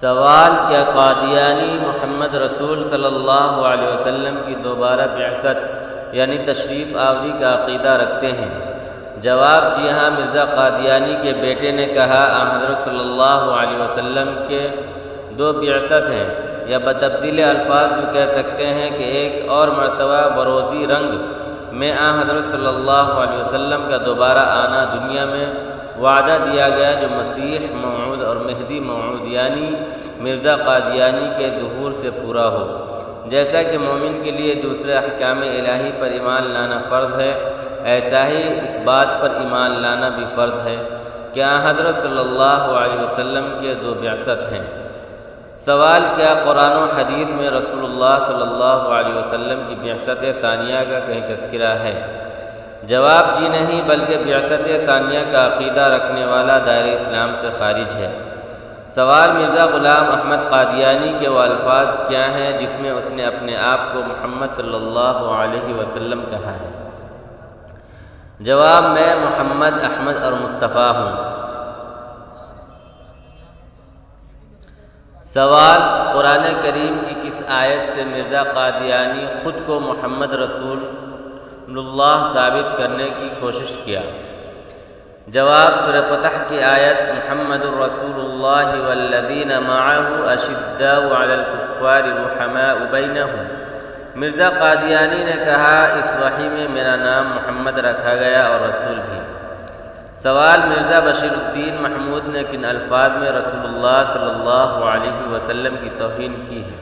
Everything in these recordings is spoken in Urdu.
سوال: کیا قادیانی محمد رسول صلی اللہ علیہ وسلم کی دوبارہ بعثت یعنی تشریف آوری کا عقیدہ رکھتے ہیں؟ جواب: جی ہاں، مرزا قادیانی کے بیٹے نے کہا حضرت صلی اللہ علیہ وسلم کے دو بعثت ہیں، یا بتبدیل الفاظ بھی کہہ سکتے ہیں کہ ایک اور مرتبہ بروزی رنگ میں حضرت صلی اللہ علیہ وسلم کا دوبارہ آنا دنیا میں وعدہ دیا گیا، جو مسیح موعود اور مہدی موعود یعنی مرزا قادیانی کے ظہور سے پورا ہو۔ جیسا کہ مومن کے لیے دوسرے احکام الہی پر ایمان لانا فرض ہے، ایسا ہی اس بات پر ایمان لانا بھی فرض ہے کہ حضرت صلی اللہ علیہ وسلم کے دو بعثت ہیں۔ سوال: کیا قرآن و حدیث میں رسول اللہ صلی اللہ علیہ وسلم کی بعثت ثانیہ کا کہیں تذکرہ ہے؟ جواب: جی نہیں، بلکہ بعثت ثانیہ کا عقیدہ رکھنے والا دائرہ اسلام سے خارج ہے۔ سوال: مرزا غلام احمد قادیانی کے وہ الفاظ کیا ہیں جس میں اس نے اپنے آپ کو محمد صلی اللہ علیہ وسلم کہا ہے؟ جواب: میں محمد، احمد اور مصطفیٰ ہوں۔ سوال: قرآن کریم کی کس آیت سے مرزا قادیانی خود کو محمد رسول اللہ ثابت کرنے کی کوشش کیا؟ جواب: سورہ فتح کی آیت محمد الرسول اللہ والذین معہ اشداء علی الکفار رحماء بینہم۔ مرزا قادیانی نے کہا اس وحی میں میرا نام محمد رکھا گیا اور رسول بھی۔ سوال: مرزا بشیر الدین محمود نے کن الفاظ میں رسول اللہ صلی اللہ علیہ وسلم کی توہین کی ہے؟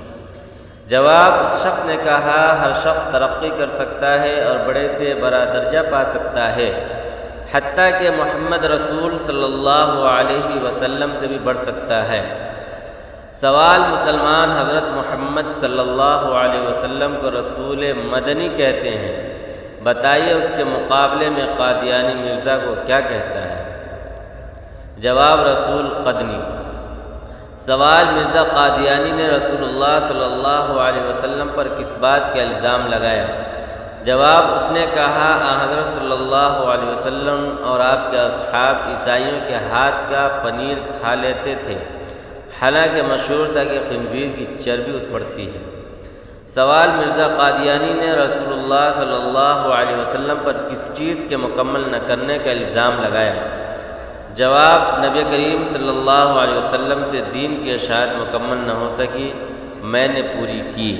جواب: اس شخص نے کہا ہر شخص ترقی کر سکتا ہے اور بڑے سے بڑا درجہ پا سکتا ہے، حتیٰ کہ محمد رسول صلی اللہ علیہ وسلم سے بھی بڑھ سکتا ہے۔ سوال: مسلمان حضرت محمد صلی اللہ علیہ وسلم کو رسول مدنی کہتے ہیں، بتائیے اس کے مقابلے میں قادیانی مرزا کو کیا کہتا ہے؟ جواب: رسول قدنی۔ سوال: مرزا قادیانی نے رسول اللہ صلی اللہ علیہ وسلم پر کس بات کا الزام لگایا؟ جواب: اس نے کہا حضرت صلی اللہ علیہ وسلم اور آپ کے اصحاب عیسائیوں کے ہاتھ کا پنیر کھا لیتے تھے، حالانکہ مشہور تھا کہ خنزیر کی چربی اس پڑتی ہے۔ سوال: مرزا قادیانی نے رسول اللہ صلی اللہ علیہ وسلم پر کس چیز کے مکمل نہ کرنے کا الزام لگایا؟ جواب: نبی کریم صلی اللہ علیہ وسلم سے دین کی اشاعت مکمل نہ ہو سکی، میں نے پوری کی۔